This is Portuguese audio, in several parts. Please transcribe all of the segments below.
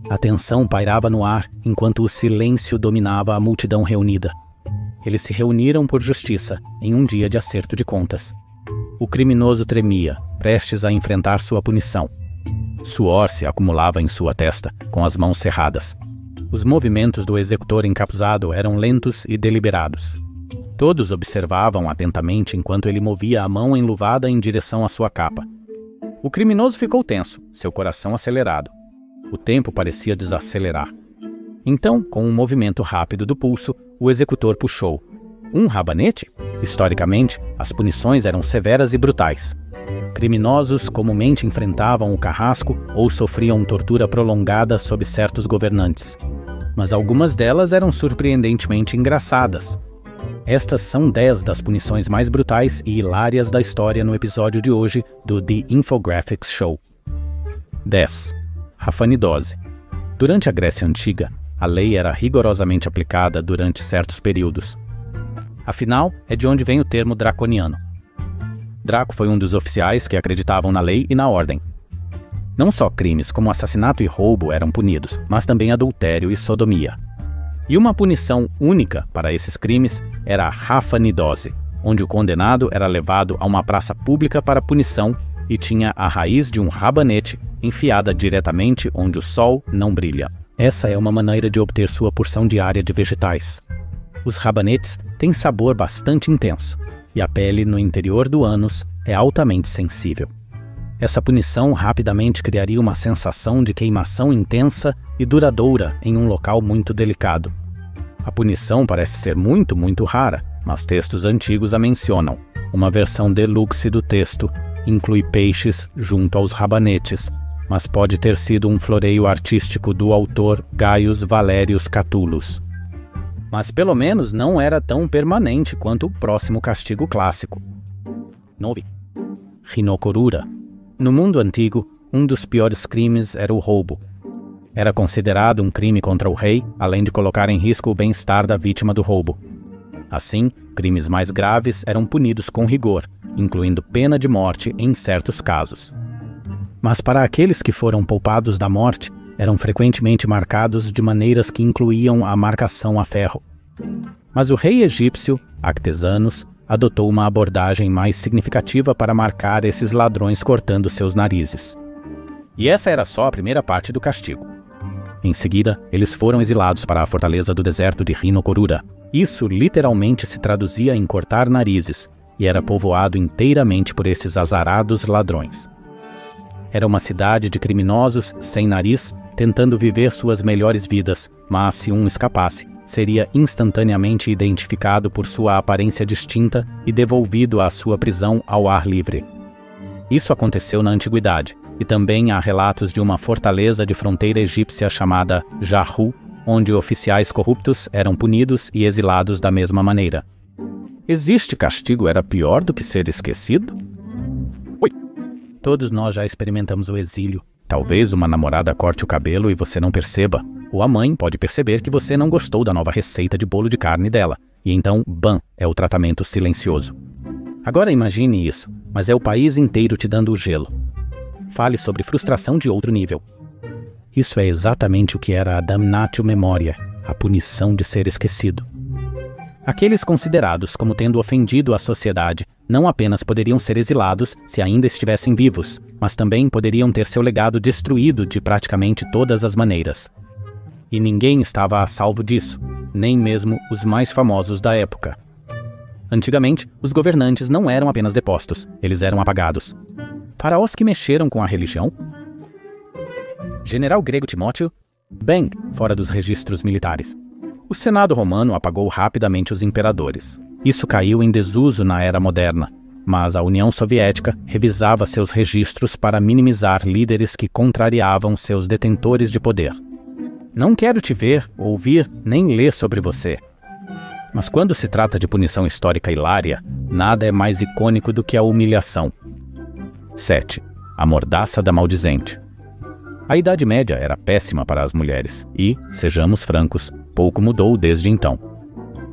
A tensão pairava no ar enquanto o silêncio dominava a multidão reunida. Eles se reuniram por justiça em um dia de acerto de contas. O criminoso tremia, prestes a enfrentar sua punição. Suor se acumulava em sua testa, com as mãos cerradas. Os movimentos do executor encapuzado eram lentos e deliberados. Todos observavam atentamente enquanto ele movia a mão enluvada em direção à sua capa. O criminoso ficou tenso, seu coração acelerado. O tempo parecia desacelerar. Então, com um movimento rápido do pulso, o executor puxou. Um rabanete? Historicamente, as punições eram severas e brutais. Criminosos comumente enfrentavam o carrasco ou sofriam tortura prolongada sob certos governantes. Mas algumas delas eram surpreendentemente engraçadas. Estas são 10 das punições mais brutais e hilárias da história no episódio de hoje do The Infographics Show. 10. Rafanidose. Durante a Grécia Antiga, a lei era rigorosamente aplicada durante certos períodos. Afinal, é de onde vem o termo draconiano. Draco foi um dos oficiais que acreditavam na lei e na ordem. Não só crimes como assassinato e roubo eram punidos, mas também adultério e sodomia. E uma punição única para esses crimes era a rafanidose, onde o condenado era levado a uma praça pública para punição e tinha a raiz de um rabanete enfiada diretamente onde o sol não brilha. Essa é uma maneira de obter sua porção diária de vegetais. Os rabanetes têm sabor bastante intenso, e a pele no interior do ânus é altamente sensível. Essa punição rapidamente criaria uma sensação de queimação intensa e duradoura em um local muito delicado. A punição parece ser muito rara, mas textos antigos a mencionam. Uma versão deluxe do texto inclui peixes junto aos rabanetes, mas pode ter sido um floreio artístico do autor Gaius Valerius Catullus. Mas pelo menos não era tão permanente quanto o próximo castigo clássico. 9. Rhinocorura. No mundo antigo, um dos piores crimes era o roubo. Era considerado um crime contra o rei, além de colocar em risco o bem-estar da vítima do roubo. Assim, crimes mais graves eram punidos com rigor, incluindo pena de morte em certos casos. Mas para aqueles que foram poupados da morte, eram frequentemente marcados de maneiras que incluíam a marcação a ferro. Mas o rei egípcio, Actesanos, adotou uma abordagem mais significativa para marcar esses ladrões cortando seus narizes. E essa era só a primeira parte do castigo. Em seguida, eles foram exilados para a fortaleza do deserto de Rhinocorura. Isso literalmente se traduzia em cortar narizes, e era povoado inteiramente por esses azarados ladrões. Era uma cidade de criminosos sem nariz, tentando viver suas melhores vidas, mas se um escapasse, seria instantaneamente identificado por sua aparência distinta e devolvido à sua prisão ao ar livre. Isso aconteceu na antiguidade, e também há relatos de uma fortaleza de fronteira egípcia chamada Jarhu, onde oficiais corruptos eram punidos e exilados da mesma maneira. Este castigo era pior do que ser esquecido? Oi! Todos nós já experimentamos o exílio. Talvez uma namorada corte o cabelo e você não perceba. Ou a mãe pode perceber que você não gostou da nova receita de bolo de carne dela. E então, bam, é o tratamento silencioso. Agora imagine isso, mas é o país inteiro te dando o gelo. Fale sobre frustração de outro nível. Isso é exatamente o que era a damnatio memoriae, a punição de ser esquecido. Aqueles considerados como tendo ofendido a sociedade não apenas poderiam ser exilados se ainda estivessem vivos, mas também poderiam ter seu legado destruído de praticamente todas as maneiras. E ninguém estava a salvo disso, nem mesmo os mais famosos da época. Antigamente, os governantes não eram apenas depostos, eles eram apagados. Faraós que mexeram com a religião? General grego Timóteo? Bem, fora dos registros militares. O Senado romano apagou rapidamente os imperadores. Isso caiu em desuso na era moderna, mas a União Soviética revisava seus registros para minimizar líderes que contrariavam seus detentores de poder. Não quero te ver, ouvir, nem ler sobre você. Mas quando se trata de punição histórica hilária, nada é mais icônico do que a humilhação. 7. A mordaça da maldizente. A Idade Média era péssima para as mulheres e, sejamos francos, pouco mudou desde então.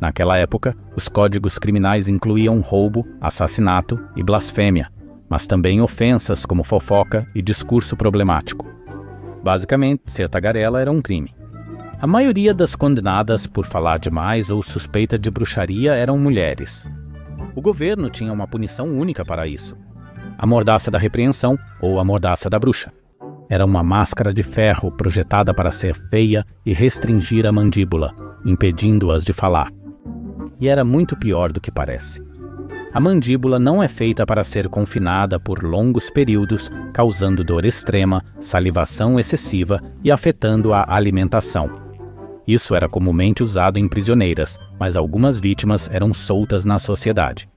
Naquela época, os códigos criminais incluíam roubo, assassinato e blasfêmia, mas também ofensas como fofoca e discurso problemático. Basicamente, ser tagarela era um crime. A maioria das condenadas por falar demais ou suspeita de bruxaria eram mulheres. O governo tinha uma punição única para isso: a mordaça da repreensão ou a mordaça da bruxa. Era uma máscara de ferro projetada para ser feia e restringir a mandíbula, impedindo-as de falar. E era muito pior do que parece. A mandíbula não é feita para ser confinada por longos períodos, causando dor extrema, salivação excessiva e afetando a alimentação. Isso era comumente usado em prisioneiras, mas algumas vítimas eram soltas na sociedade.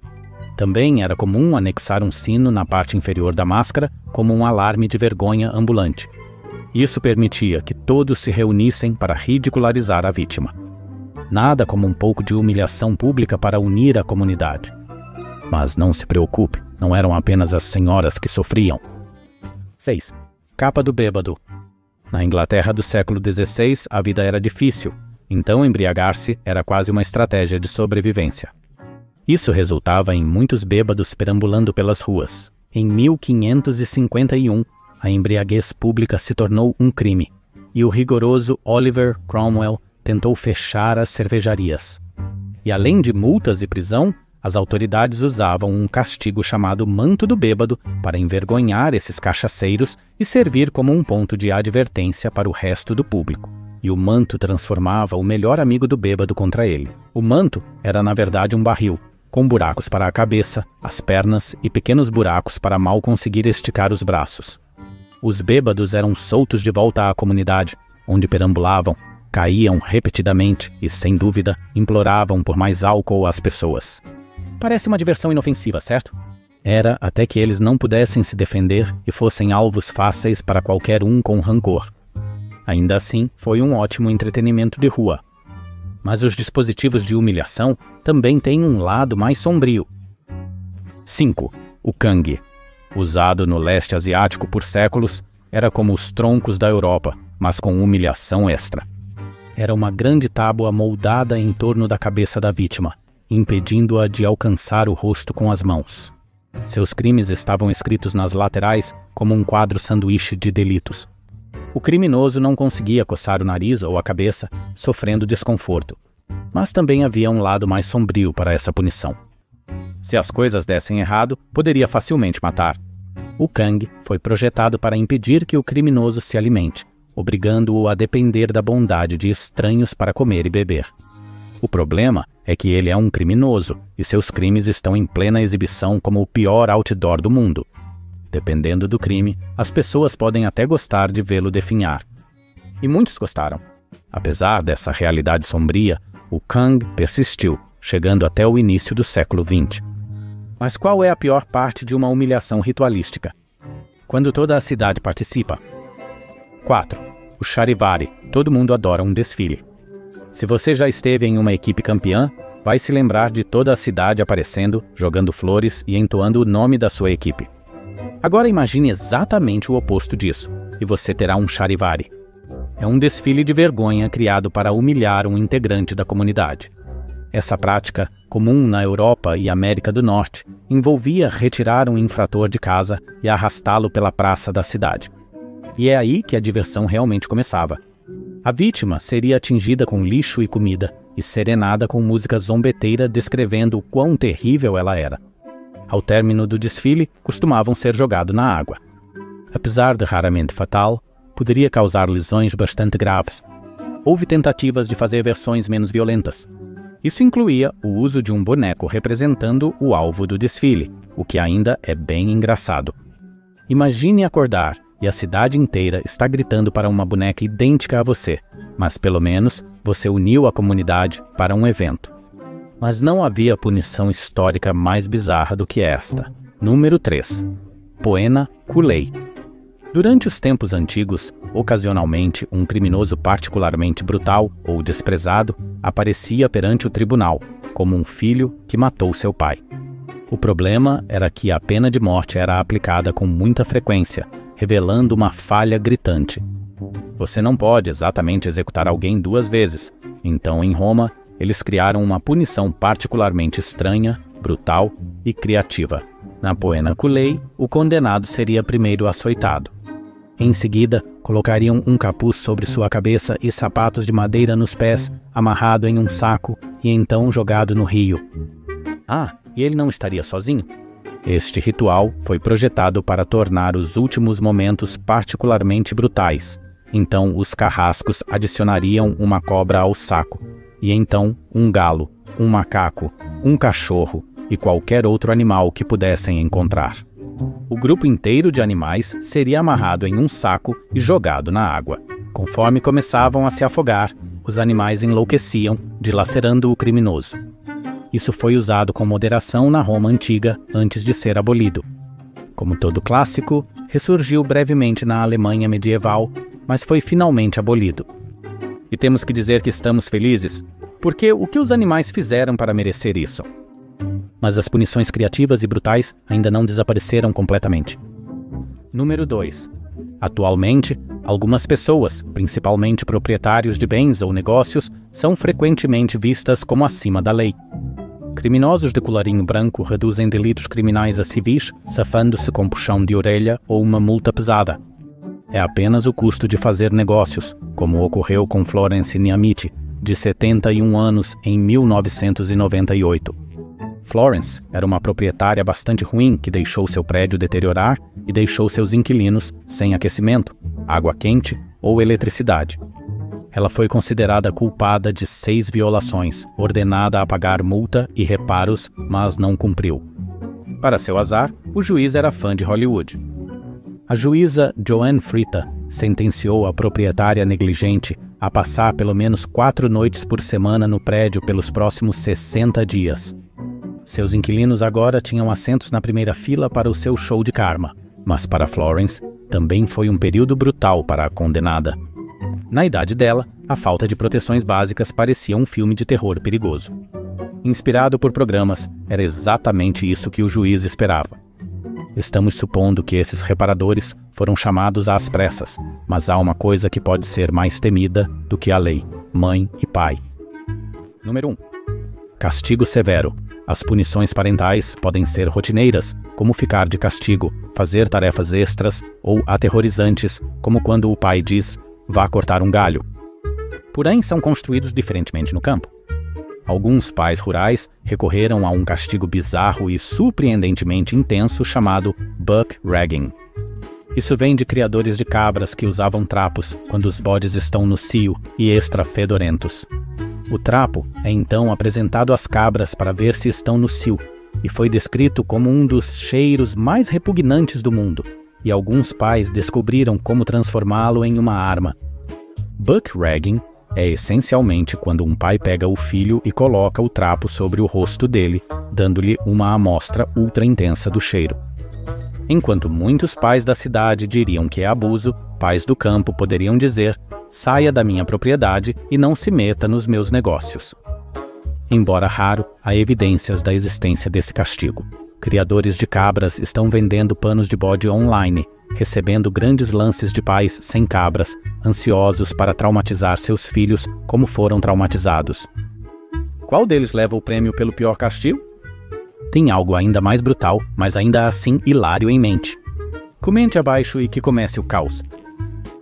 Também era comum anexar um sino na parte inferior da máscara como um alarme de vergonha ambulante. Isso permitia que todos se reunissem para ridicularizar a vítima. Nada como um pouco de humilhação pública para unir a comunidade. Mas não se preocupe, não eram apenas as senhoras que sofriam. 6. Capa do bêbado. Na Inglaterra do século XVI, a vida era difícil, então embriagar-se era quase uma estratégia de sobrevivência. Isso resultava em muitos bêbados perambulando pelas ruas. Em 1551, a embriaguez pública se tornou um crime, e o rigoroso Oliver Cromwell tentou fechar as cervejarias. E além de multas e prisão, as autoridades usavam um castigo chamado manto do bêbado para envergonhar esses cachaceiros e servir como um ponto de advertência para o resto do público. E o manto transformava o melhor amigo do bêbado contra ele. O manto era, na verdade, um barril, com buracos para a cabeça, as pernas e pequenos buracos para mal conseguir esticar os braços. Os bêbados eram soltos de volta à comunidade, onde perambulavam, caíam repetidamente e, sem dúvida, imploravam por mais álcool às pessoas. Parece uma diversão inofensiva, certo? Era até que eles não pudessem se defender e fossem alvos fáceis para qualquer um com rancor. Ainda assim, foi um ótimo entretenimento de rua. Mas os dispositivos de humilhação também têm um lado mais sombrio. 5. O cangue. Usado no leste asiático por séculos, era como os troncos da Europa, mas com humilhação extra. Era uma grande tábua moldada em torno da cabeça da vítima, impedindo-a de alcançar o rosto com as mãos. Seus crimes estavam escritos nas laterais como um quadro sanduíche de delitos. O criminoso não conseguia coçar o nariz ou a cabeça, sofrendo desconforto. Mas também havia um lado mais sombrio para essa punição. Se as coisas dessem errado, poderia facilmente matar. O cangue foi projetado para impedir que o criminoso se alimente, obrigando-o a depender da bondade de estranhos para comer e beber. O problema é que ele é um criminoso e seus crimes estão em plena exibição como o pior outdoor do mundo. Dependendo do crime, as pessoas podem até gostar de vê-lo definhar. E muitos gostaram. Apesar dessa realidade sombria, o cangue persistiu, chegando até o início do século XX. Mas qual é a pior parte de uma humilhação ritualística? Quando toda a cidade participa. 4. O charivari. Todo mundo adora um desfile. Se você já esteve em uma equipe campeã, vai se lembrar de toda a cidade aparecendo, jogando flores e entoando o nome da sua equipe. Agora imagine exatamente o oposto disso, e você terá um charivari. É um desfile de vergonha criado para humilhar um integrante da comunidade. Essa prática, comum na Europa e América do Norte, envolvia retirar um infrator de casa e arrastá-lo pela praça da cidade. E é aí que a diversão realmente começava. A vítima seria atingida com lixo e comida e serenada com música zombeteira descrevendo o quão terrível ela era. Ao término do desfile, costumavam ser jogados na água. Apesar de raramente fatal, poderia causar lesões bastante graves. Houve tentativas de fazer versões menos violentas. Isso incluía o uso de um boneco representando o alvo do desfile, o que ainda é bem engraçado. Imagine acordar e a cidade inteira está gritando para uma boneca idêntica a você, mas pelo menos você uniu a comunidade para um evento. Mas não havia punição histórica mais bizarra do que esta. Número 3. Poena Kulei. Durante os tempos antigos, ocasionalmente um criminoso particularmente brutal ou desprezado aparecia perante o tribunal, como um filho que matou seu pai. O problema era que a pena de morte era aplicada com muita frequência, revelando uma falha gritante. Você não pode exatamente executar alguém 2 vezes, então em Roma eles criaram uma punição particularmente estranha, brutal e criativa. Na Poena Kulei, o condenado seria primeiro açoitado. Em seguida, colocariam um capuz sobre sua cabeça e sapatos de madeira nos pés, amarrado em um saco e então jogado no rio. Ah, e ele não estaria sozinho? Este ritual foi projetado para tornar os últimos momentos particularmente brutais. Então, os carrascos adicionariam uma cobra ao saco, e então um galo, um macaco, um cachorro e qualquer outro animal que pudessem encontrar. O grupo inteiro de animais seria amarrado em um saco e jogado na água. Conforme começavam a se afogar, os animais enlouqueciam, dilacerando o criminoso. Isso foi usado com moderação na Roma antiga antes de ser abolido. Como todo clássico, ressurgiu brevemente na Alemanha medieval, mas foi finalmente abolido. E temos que dizer que estamos felizes, porque o que os animais fizeram para merecer isso? Mas as punições criativas e brutais ainda não desapareceram completamente. Número 2. Atualmente, algumas pessoas, principalmente proprietários de bens ou negócios, são frequentemente vistas como acima da lei. Criminosos de colarinho branco reduzem delitos criminais a civis, safando-se com puxão de orelha ou uma multa pesada. É apenas o custo de fazer negócios, como ocorreu com Florence Niamiti, de 71 anos, em 1998. Florence era uma proprietária bastante ruim que deixou seu prédio deteriorar e deixou seus inquilinos sem aquecimento, água quente ou eletricidade. Ela foi considerada culpada de 6 violações, ordenada a pagar multa e reparos, mas não cumpriu. Para seu azar, o juiz era fã de Hollywood. A juíza Joanne Frita sentenciou a proprietária negligente a passar pelo menos 4 noites por semana no prédio pelos próximos 60 dias. Seus inquilinos agora tinham assentos na primeira fila para o seu show de karma, mas para Florence também foi um período brutal para a condenada. Na idade dela, a falta de proteções básicas parecia um filme de terror perigoso. Inspirado por programas, era exatamente isso que o juiz esperava. Estamos supondo que esses reparadores foram chamados às pressas, mas há uma coisa que pode ser mais temida do que a lei: mãe e pai. Número 1. Castigo severo. As punições parentais podem ser rotineiras, como ficar de castigo, fazer tarefas extras, ou aterrorizantes, como quando o pai diz: vá cortar um galho. Porém, são construídos diferentemente no campo. Alguns pais rurais recorreram a um castigo bizarro e surpreendentemente intenso chamado buck ragging. Isso vem de criadores de cabras que usavam trapos quando os bodes estão no cio e extra fedorentos. O trapo é então apresentado às cabras para ver se estão no cio e foi descrito como um dos cheiros mais repugnantes do mundo, e alguns pais descobriram como transformá-lo em uma arma. Buck ragging é essencialmente quando um pai pega o filho e coloca o trapo sobre o rosto dele, dando-lhe uma amostra ultra intensa do cheiro. Enquanto muitos pais da cidade diriam que é abuso, pais do campo poderiam dizer: saia da minha propriedade e não se meta nos meus negócios. Embora raro, há evidências da existência desse castigo. Criadores de cabras estão vendendo panos de bode online, recebendo grandes lances de pais sem cabras, ansiosos para traumatizar seus filhos como foram traumatizados. Qual deles leva o prêmio pelo pior castigo? Tem algo ainda mais brutal, mas ainda assim hilário em mente. Comente abaixo e que comece o caos.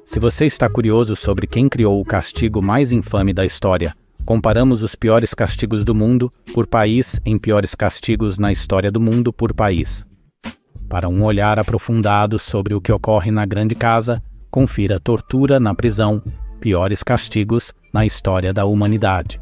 Se você está curioso sobre quem criou o castigo mais infame da história, comparamos os piores castigos do mundo por país em piores castigos na história do mundo por país. Para um olhar aprofundado sobre o que ocorre na Grande Casa, confira Tortura na Prisão, Piores Castigos na História da Humanidade.